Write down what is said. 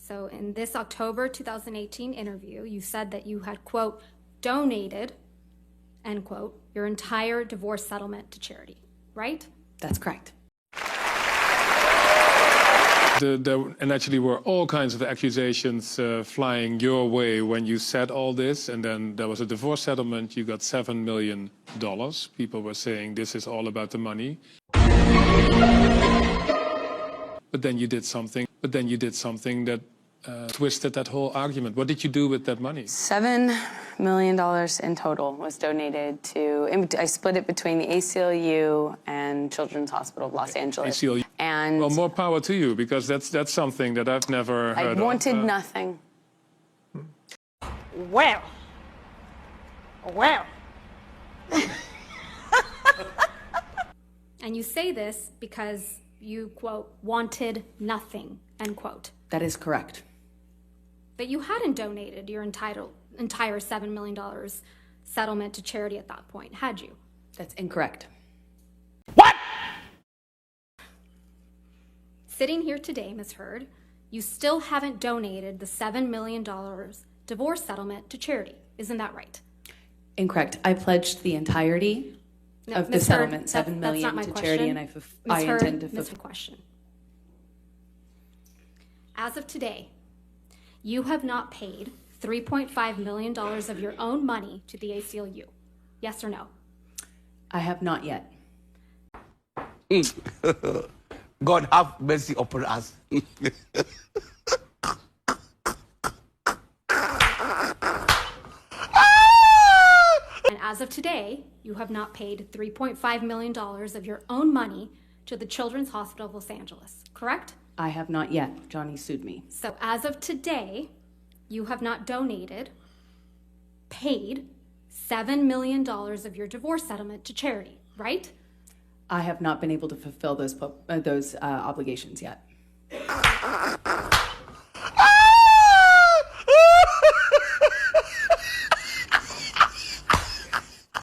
So in this October 2018 interview, you said that you had, quote, donated, end quote, your entire divorce settlement to charity, right? That's correct. There actually were all kinds of accusations flying your way when you said all this, and then there was a divorce settlement. You got $7 million. People were saying this is all about the money. But then you did something. That twisted that whole argument. What did you do with that money? $7 million in total was donated to, I split it between the ACLU and Children's Hospital of Los Angeles. ACLU. And well, more power to you, because that's something that I've never heard of. I wanted nothing. Well. And you say this because you, quote, wanted nothing, end quote. That is correct. But you hadn't donated your entire $7 million settlement to charity at that point, had you? That's incorrect. What? Sitting here today, Ms. Heard, you still haven't donated the $7 million divorce settlement to charity. Isn't that right? Incorrect. I pledged the entirety of the settlement, $7 million to charity, and I intend to fulfill. Question. As of today, you have not paid $3.5 million of your own money to the ACLU. Yes or no? I have not yet. God have mercy upon us. And as of today, you have not paid $3.5 million of your own money to the Children's Hospital of Los Angeles, correct? I have not yet. Johnny sued me. So as of today, you have not donated, paid $7 million of your divorce settlement to charity, right? I have not been able to fulfill those obligations yet.